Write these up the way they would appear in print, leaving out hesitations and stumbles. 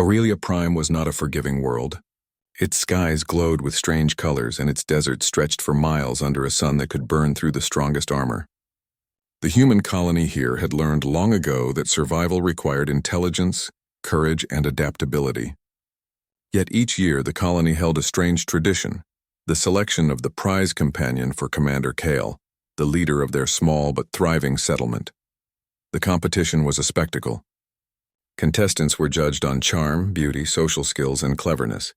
Aurelia Prime was not a forgiving world. Its skies glowed with strange colors, and its deserts stretched for miles under a sun that could burn through the strongest armor. The human colony here had learned long ago that survival required intelligence, courage, and adaptability. Yet each year the colony held a strange tradition, the selection of the prize companion for Commander Kale, the leader of their small but thriving settlement. The competition was a spectacle. Contestants were judged on charm, beauty, social skills, and cleverness.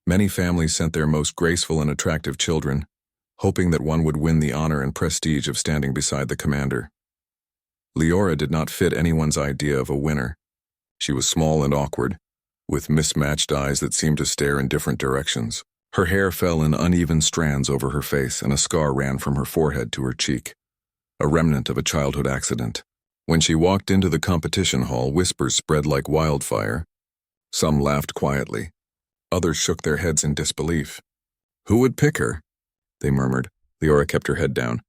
Many families sent their most graceful and attractive children, hoping that one would win the honor and prestige of standing beside the commander. Leora did not fit anyone's idea of a winner. She was small and awkward, with mismatched eyes that seemed to stare in different directions. Her hair fell in uneven strands over her face, and a scar ran from her forehead to her cheek, a remnant of a childhood accident. When she walked into the competition hall, whispers spread like wildfire. Some laughed quietly. Others shook their heads in disbelief. Who would pick her? They murmured. Leora kept her head down.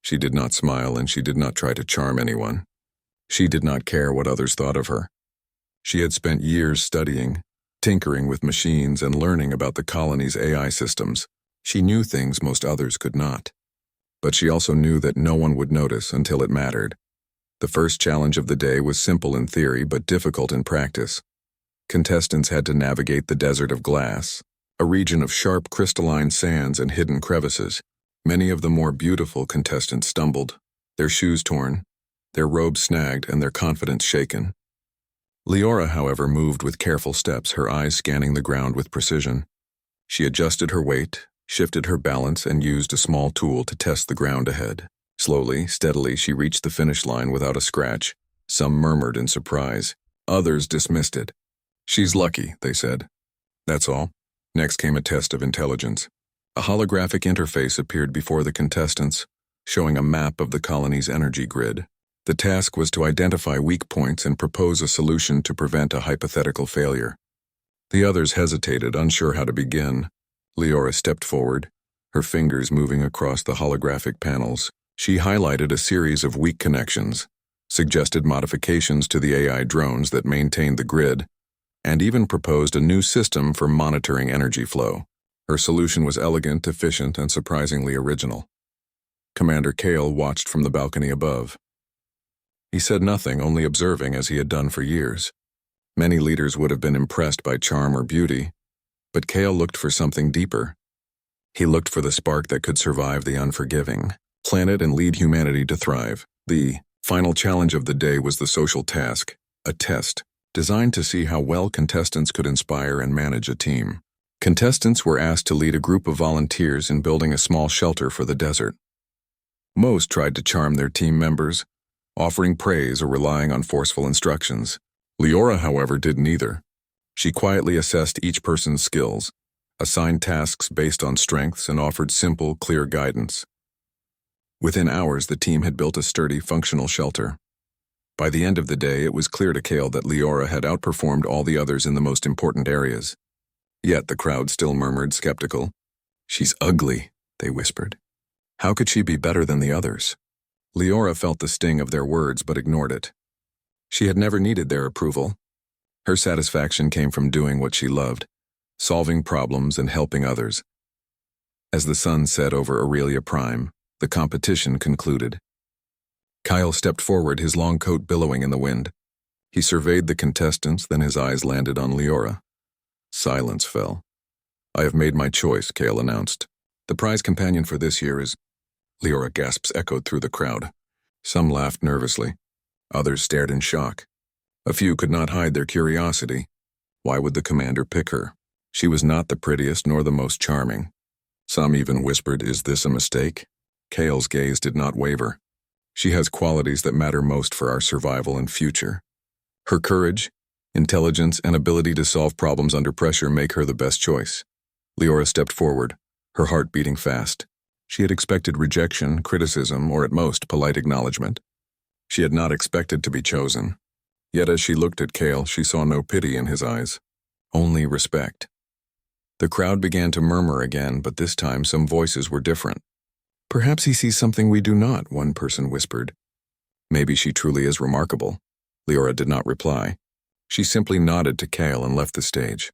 She did not smile, and she did not try to charm anyone. She did not care what others thought of her. She had spent years studying, tinkering with machines, and learning about the colony's AI systems. She knew things most others could not. But she also knew that no one would notice until it mattered. The first challenge of the day was simple in theory but difficult in practice. Contestants had to navigate the desert of glass, a region of sharp crystalline sands and hidden crevices. Many of the more beautiful contestants stumbled, their shoes torn, their robes snagged, and their confidence shaken. Leora, however, moved with careful steps, her eyes scanning the ground with precision. She adjusted her weight, shifted her balance, and used a small tool to test the ground ahead. Slowly, steadily, she reached the finish line without a scratch. Some murmured in surprise. Others dismissed it. She's lucky, they said. That's all. Next came a test of intelligence. A holographic interface appeared before the contestants, showing a map of the colony's energy grid. The task was to identify weak points and propose a solution to prevent a hypothetical failure. The others hesitated, unsure how to begin. Leora stepped forward, her fingers moving across the holographic panels. She highlighted a series of weak connections, suggested modifications to the AI drones that maintained the grid, and even proposed a new system for monitoring energy flow. Her solution was elegant, efficient, and surprisingly original. Commander Kale watched from the balcony above. He said nothing, only observing as he had done for years. Many leaders would have been impressed by charm or beauty, but Kale looked for something deeper. He looked for the spark that could survive the unforgiving, planet and lead humanity to thrive. The final challenge of the day was the social task, a test, designed to see how well contestants could inspire and manage a team. Contestants were asked to lead a group of volunteers in building a small shelter for the desert. Most tried to charm their team members, offering praise or relying on forceful instructions. Leora, however, did neither. She quietly assessed each person's skills, assigned tasks based on strengths, and offered simple, clear guidance. Within hours, the team had built a sturdy, functional shelter. By the end of the day, it was clear to Kale that Leora had outperformed all the others in the most important areas. Yet the crowd still murmured, skeptical. She's ugly, they whispered. How could she be better than the others? Leora felt the sting of their words but ignored it. She had never needed their approval. Her satisfaction came from doing what she loved, solving problems and helping others. As the sun set over Aurelia Prime, the competition concluded. Kyle stepped forward, his long coat billowing in the wind. He surveyed the contestants, then his eyes landed on Leora. Silence fell. I have made my choice, Kale announced. The prize companion for this year is... Leora gasps echoed through the crowd. Some laughed nervously. Others stared in shock. A few could not hide their curiosity. Why would the commander pick her? She was not the prettiest nor the most charming. Some even whispered, is this a mistake? Kale's gaze did not waver. She has qualities that matter most for our survival and future. Her courage, intelligence, and ability to solve problems under pressure make her the best choice. Leora stepped forward, her heart beating fast. She had expected rejection, criticism, or at most polite acknowledgement. She had not expected to be chosen. Yet as she looked at Kale, she saw no pity in his eyes, only respect. The crowd began to murmur again, but this time some voices were different. Perhaps he sees something we do not, one person whispered. Maybe she truly is remarkable. Leora did not reply. She simply nodded to Kale and left the stage.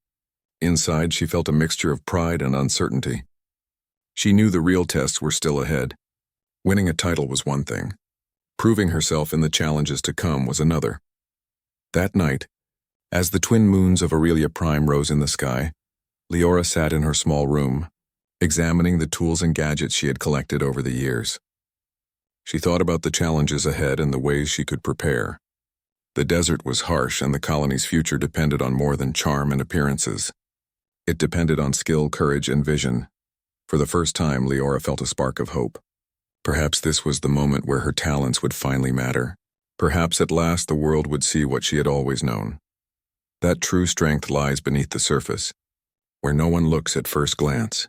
Inside, she felt a mixture of pride and uncertainty. She knew the real tests were still ahead. Winning a title was one thing. Proving herself in the challenges to come was another. That night, as the twin moons of Aurelia Prime rose in the sky, Leora sat in her small room, examining the tools and gadgets she had collected over the years. She thought about the challenges ahead and the ways she could prepare. The desert was harsh, and the colony's future depended on more than charm and appearances. It depended on skill, courage, and vision. For the first time, Leora felt a spark of hope. Perhaps this was the moment where her talents would finally matter. Perhaps at last the world would see what she had always known. That true strength lies beneath the surface, where no one looks at first glance.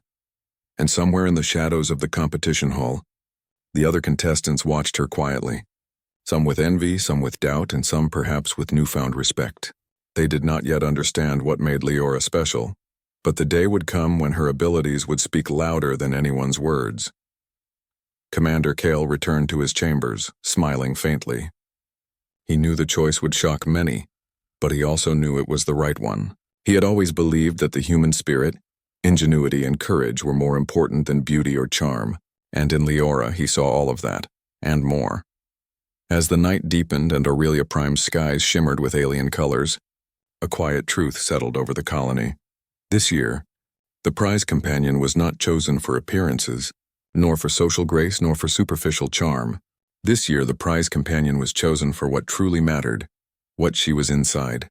And somewhere in the shadows of the competition hall, the other contestants watched her quietly. Some with envy, some with doubt, and some perhaps with newfound respect. They did not yet understand what made Leora special, but the day would come when her abilities would speak louder than anyone's words. Commander Kale returned to his chambers, smiling faintly. He knew the choice would shock many, but he also knew it was the right one. He had always believed that the human spirit, ingenuity, and courage were more important than beauty or charm, and in Leora he saw all of that, and more. As the night deepened and Aurelia Prime's skies shimmered with alien colors, a quiet truth settled over the colony. This year, the prize companion was not chosen for appearances, nor for social grace, nor for superficial charm. This year, the prize companion was chosen for what truly mattered, what she was inside.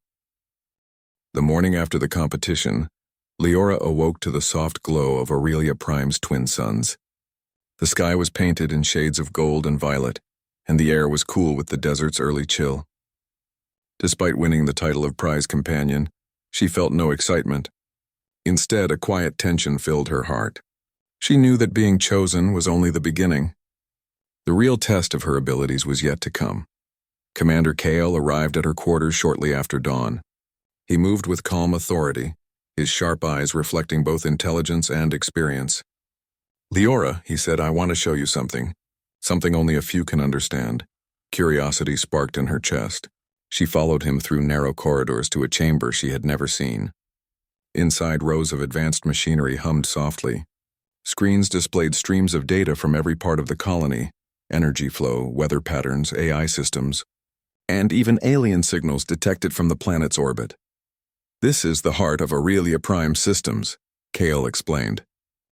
The morning after the competition, Leora awoke to the soft glow of Aurelia Prime's twin suns. The sky was painted in shades of gold and violet, and the air was cool with the desert's early chill. Despite winning the title of prize companion, she felt no excitement. Instead, a quiet tension filled her heart. She knew that being chosen was only the beginning. The real test of her abilities was yet to come. Commander Kale arrived at her quarters shortly after dawn. He moved with calm authority, his sharp eyes reflecting both intelligence and experience. "Leora," he said, "I want to show you something. Something only a few can understand." Curiosity sparked in her chest. She followed him through narrow corridors to a chamber she had never seen. Inside, rows of advanced machinery hummed softly. Screens displayed streams of data from every part of the colony: energy flow, weather patterns, AI systems, and even alien signals detected from the planet's orbit. "This is the heart of Aurelia Prime systems," Kale explained.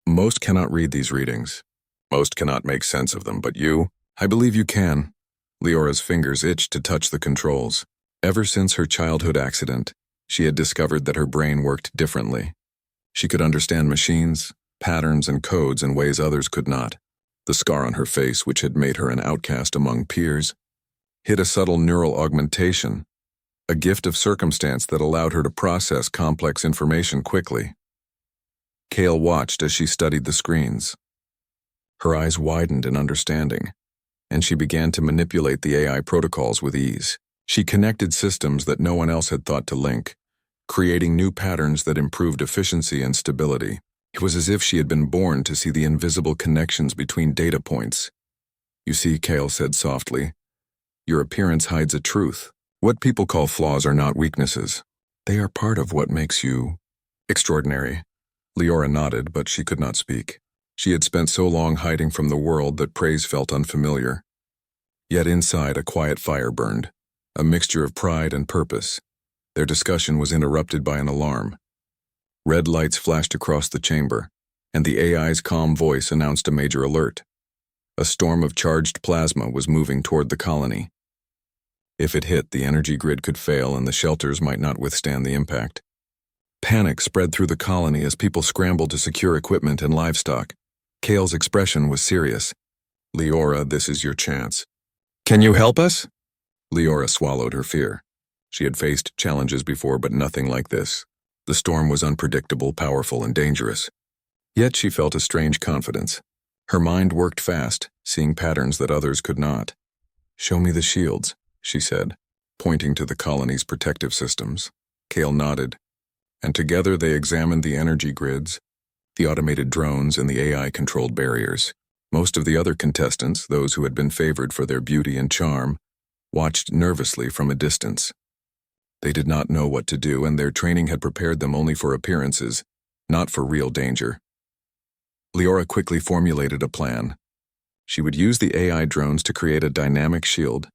"Most cannot read these readings. Most cannot make sense of them, but you, I believe you can." Leora's fingers itched to touch the controls. Ever since her childhood accident, she had discovered that her brain worked differently. She could understand machines, patterns, and codes in ways others could not. The scar on her face, which had made her an outcast among peers, hid a subtle neural augmentation, a gift of circumstance that allowed her to process complex information quickly. Kale watched as she studied the screens. Her eyes widened in understanding, and she began to manipulate the AI protocols with ease. She connected systems that no one else had thought to link, creating new patterns that improved efficiency and stability. It was as if she had been born to see the invisible connections between data points. "You see," Kale said softly, "your appearance hides a truth. What people call flaws are not weaknesses. They are part of what makes you extraordinary." Leora nodded, but she could not speak. She had spent so long hiding from the world that praise felt unfamiliar. Yet inside, a quiet fire burned, a mixture of pride and purpose. Their discussion was interrupted by an alarm. Red lights flashed across the chamber, and the AI's calm voice announced a major alert. A storm of charged plasma was moving toward the colony. If it hit, the energy grid could fail and the shelters might not withstand the impact. Panic spread through the colony as people scrambled to secure equipment and livestock. Kale's expression was serious. "Leora, this is your chance." "Can you help us?" Leora swallowed her fear. She had faced challenges before, but nothing like this. The storm was unpredictable, powerful, and dangerous. Yet she felt a strange confidence. Her mind worked fast, seeing patterns that others could not. "Show me the shields," she said, pointing to the colony's protective systems. Kale nodded, and together they examined the energy grids, the automated drones, and the AI-controlled barriers. Most of the other contestants, those who had been favored for their beauty and charm, watched nervously from a distance. They did not know what to do, and their training had prepared them only for appearances, not for real danger. Leora quickly formulated a plan. She would use the AI drones to create a dynamic shield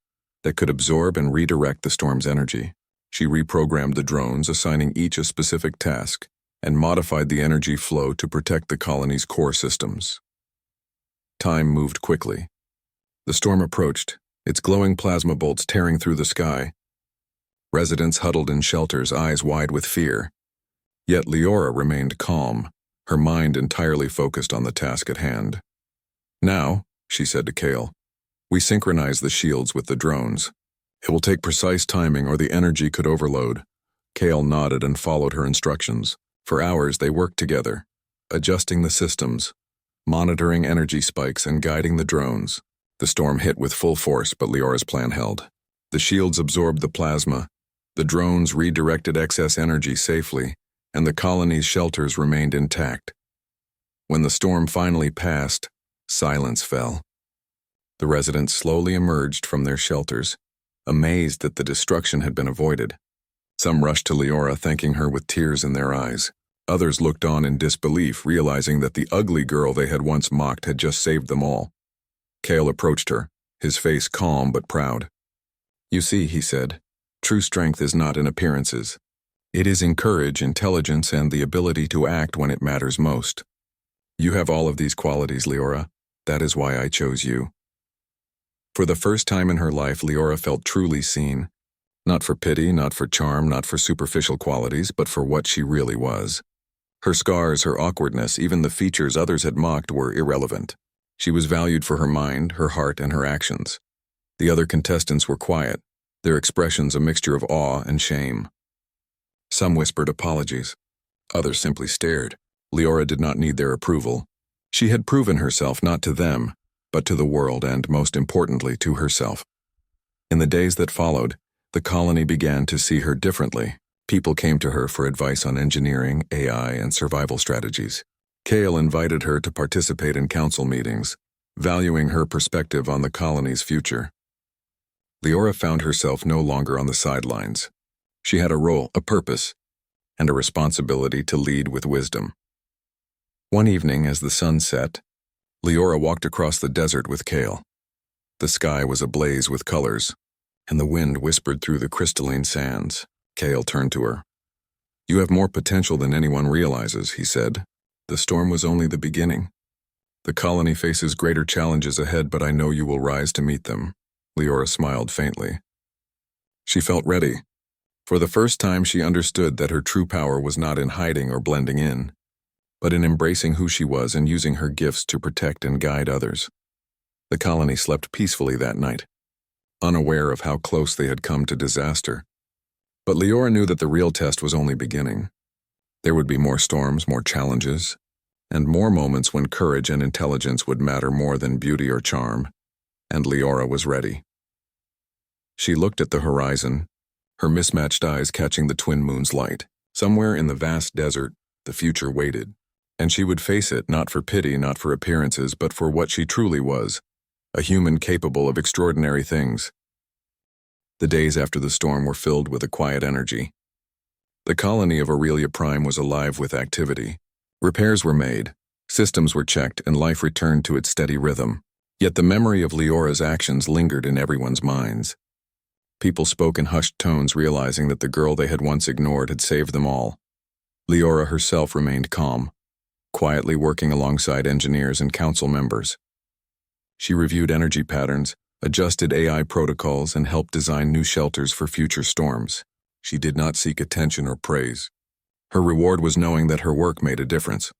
that could absorb and redirect the storm's energy. She reprogrammed the drones, assigning each a specific task, and modified the energy flow to protect the colony's core systems. Time moved quickly. The storm approached, its glowing plasma bolts tearing through the sky. Residents huddled in shelters, eyes wide with fear. Yet Leora remained calm, her mind entirely focused on the task at hand. "Now," she said to Kale, "we synchronize the shields with the drones. It will take precise timing or the energy could overload." Kale nodded and followed her instructions. For hours they worked together, adjusting the systems, monitoring energy spikes and guiding the drones. The storm hit with full force, but Leora's plan held. The shields absorbed the plasma, the drones redirected excess energy safely, and the colony's shelters remained intact. When the storm finally passed, silence fell. The residents slowly emerged from their shelters, amazed that the destruction had been avoided. Some rushed to Leora, thanking her with tears in their eyes. Others looked on in disbelief, realizing that the ugly girl they had once mocked had just saved them all. Kale approached her, his face calm but proud. "You see," he said, "true strength is not in appearances. It is in courage, intelligence, and the ability to act when it matters most. You have all of these qualities, Leora. That is why I chose you." For the first time in her life, Leora felt truly seen. Not for pity, not for charm, not for superficial qualities, but for what she really was. Her scars, her awkwardness, even the features others had mocked were irrelevant. She was valued for her mind, her heart, and her actions. The other contestants were quiet, their expressions a mixture of awe and shame. Some whispered apologies. Others simply stared. Leora did not need their approval. She had proven herself not to them, but to the world and, most importantly, to herself. In the days that followed, the colony began to see her differently. People came to her for advice on engineering, AI, and survival strategies. Kale invited her to participate in council meetings, valuing her perspective on the colony's future. Leora found herself no longer on the sidelines. She had a role, a purpose, and a responsibility to lead with wisdom. One evening, as the sun set, Leora walked across the desert with Kale. The sky was ablaze with colors, and the wind whispered through the crystalline sands. Kale turned to her. "You have more potential than anyone realizes," he said. "The storm was only the beginning. The colony faces greater challenges ahead, but I know you will rise to meet them." Leora smiled faintly. She felt ready. For the first time, she understood that her true power was not in hiding or blending in, but in embracing who she was and using her gifts to protect and guide others. The colony slept peacefully that night, unaware of how close they had come to disaster. But Leora knew that the real test was only beginning. There would be more storms, more challenges, and more moments when courage and intelligence would matter more than beauty or charm, and Leora was ready. She looked at the horizon, her mismatched eyes catching the twin moon's light. Somewhere in the vast desert, the future waited, and she would face it not for pity, not for appearances, but for what she truly was, a human capable of extraordinary things. The days after the storm were filled with a quiet energy. The colony of Aurelia Prime was alive with activity. Repairs were made, systems were checked, and life returned to its steady rhythm. Yet the memory of Leora's actions lingered in everyone's minds. People spoke in hushed tones, realizing that the girl they had once ignored had saved them all. Leora herself remained calm, quietly working alongside engineers and council members. She reviewed energy patterns, adjusted AI protocols, and helped design new shelters for future storms. She did not seek attention or praise. Her reward was knowing that her work made a difference.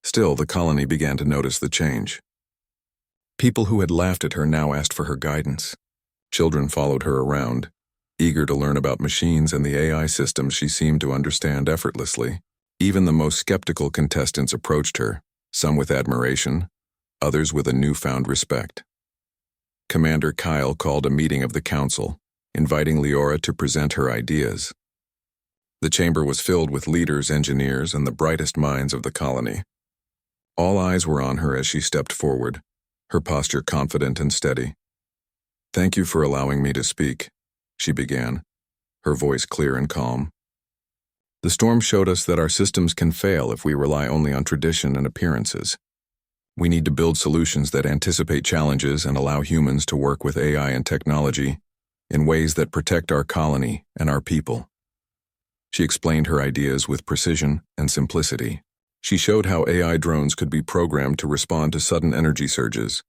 Still, the colony began to notice the change. People who had laughed at her now asked for her guidance. Children followed her around, eager to learn about machines and the AI systems she seemed to understand effortlessly. Even the most skeptical contestants approached her, some with admiration, others with a newfound respect. Commander Kyle called a meeting of the council, inviting Leora to present her ideas. The chamber was filled with leaders, engineers, and the brightest minds of the colony. All eyes were on her as she stepped forward, her posture confident and steady. "Thank you for allowing me to speak," she began. her voice clear and calm. The storm showed us that our systems can fail if we rely only on tradition and appearances. We need to build solutions that anticipate challenges and allow humans to work with AI and technology in ways that protect our colony and our people. She explained her ideas with precision and simplicity. She showed how AI drones could be programmed to respond to sudden energy surges,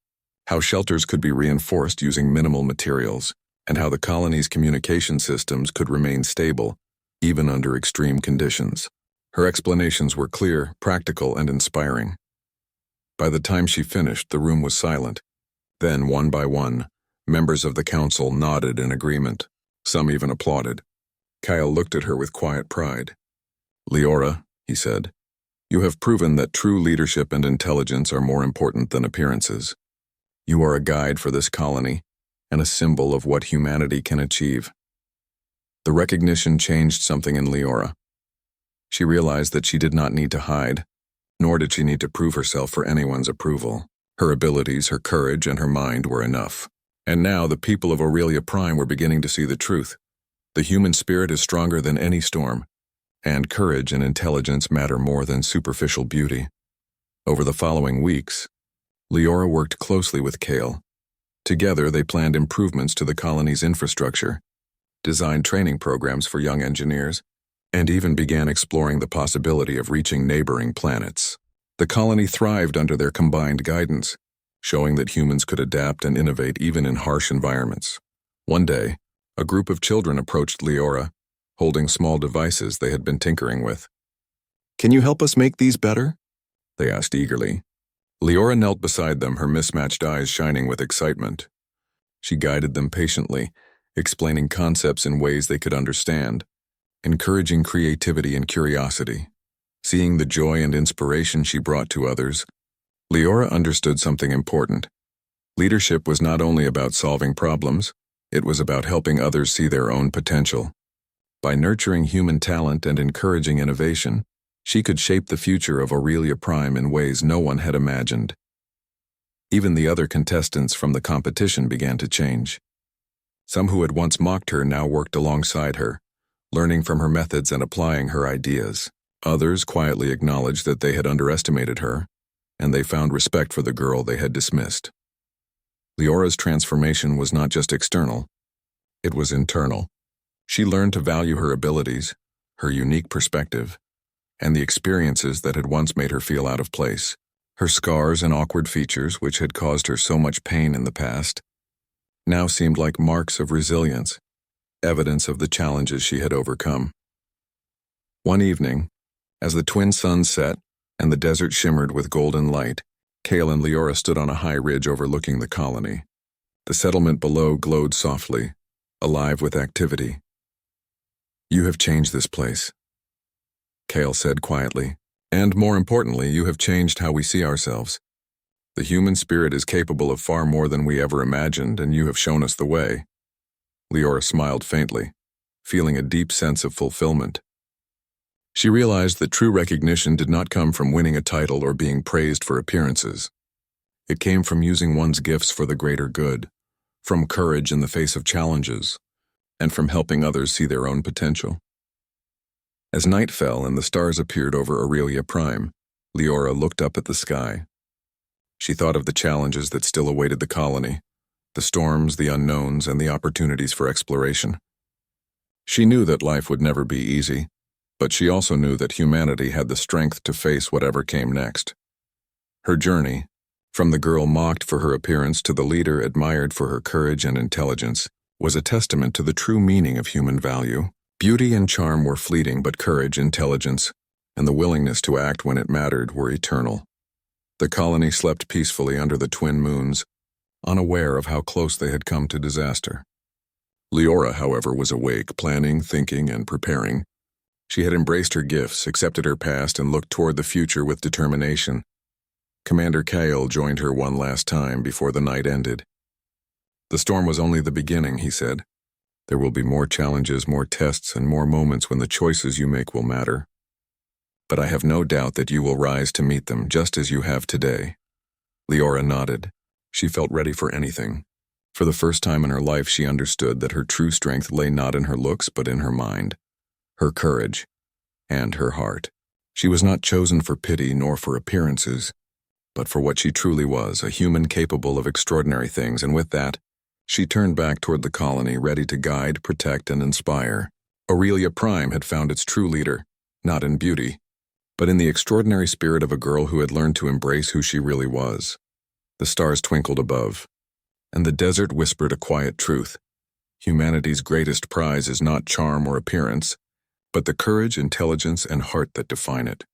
how shelters could be reinforced using minimal materials, and how the colony's communication systems could remain stable, even under extreme conditions. Her explanations were clear, practical, and inspiring. By the time she finished, the room was silent. Then, one by one, members of the council nodded in agreement. Some even applauded. Kyle looked at her with quiet pride. "Leora," he said, "you have proven that true leadership and intelligence are more important than appearances. You are a guide for this colony and a symbol of what humanity can achieve." The recognition changed something in Leora. She realized that she did not need to hide, nor did she need to prove herself for anyone's approval. Her abilities, her courage, and her mind were enough. And now the people of Aurelia Prime were beginning to see the truth. The human spirit is stronger than any storm, and courage and intelligence matter more than superficial beauty. Over the following weeks, Leora worked closely with Kale. Together, they planned improvements to the colony's infrastructure, designed training programs for young engineers, and even began exploring the possibility of reaching neighboring planets. The colony thrived under their combined guidance, showing that humans could adapt and innovate even in harsh environments. One day, a group of children approached Leora, holding small devices they had been tinkering with. "Can you help us make these better?" they asked eagerly. Leora knelt beside them, her mismatched eyes shining with excitement. She guided them patiently, explaining concepts in ways they could understand, encouraging creativity and curiosity. Seeing the joy and inspiration she brought to others, Leora understood something important. Leadership was not only about solving problems, it was about helping others see their own potential. By nurturing human talent and encouraging innovation, she could shape the future of Aurelia Prime in ways no one had imagined. Even the other contestants from the competition began to change. Some who had once mocked her now worked alongside her, learning from her methods and applying her ideas. Others quietly acknowledged that they had underestimated her, and they found respect for the girl they had dismissed. Leora's transformation was not just external, it was internal. She learned to value her abilities, her unique perspective, and the experiences that had once made her feel out of place. Her scars and awkward features, which had caused her so much pain in the past, now seemed like marks of resilience, evidence of the challenges she had overcome. One evening, as the twin suns set and the desert shimmered with golden light, Kale and Leora stood on a high ridge overlooking the colony. The settlement below glowed softly, alive with activity. "You have changed this place," Kale said quietly. "And more importantly, you have changed how we see ourselves. The human spirit is capable of far more than we ever imagined, and you have shown us the way." Leora smiled faintly, feeling a deep sense of fulfillment. She realized that true recognition did not come from winning a title or being praised for appearances. It came from using one's gifts for the greater good, from courage in the face of challenges, and from helping others see their own potential. As night fell and the stars appeared over Aurelia Prime, Leora looked up at the sky. She thought of the challenges that still awaited the colony, the storms, the unknowns, and the opportunities for exploration. She knew that life would never be easy, but she also knew that humanity had the strength to face whatever came next. Her journey, from the girl mocked for her appearance to the leader admired for her courage and intelligence, was a testament to the true meaning of human value. Beauty and charm were fleeting, but courage, intelligence, and the willingness to act when it mattered were eternal. The colony slept peacefully under the twin moons, unaware of how close they had come to disaster. Leora, however, was awake, planning, thinking, and preparing. She had embraced her gifts, accepted her past, and looked toward the future with determination. Commander Kale joined her one last time before the night ended. "The storm was only the beginning," he said. "There will be more challenges, more tests, and more moments when the choices you make will matter. But I have no doubt that you will rise to meet them just as you have today." Leora nodded. She felt ready for anything, For the first time in her life, she understood that her true strength lay not in her looks but in her mind, her courage, and her heart. She was not chosen for pity nor for appearances, but for what she truly was, a human capable of extraordinary things, and with that, she turned back toward the colony, ready to guide, protect, and inspire. Aurelia Prime had found its true leader, not in beauty, but in the extraordinary spirit of a girl who had learned to embrace who she really was. The stars twinkled above, and the desert whispered a quiet truth. Humanity's greatest prize is not charm or appearance, but the courage, intelligence, and heart that define it.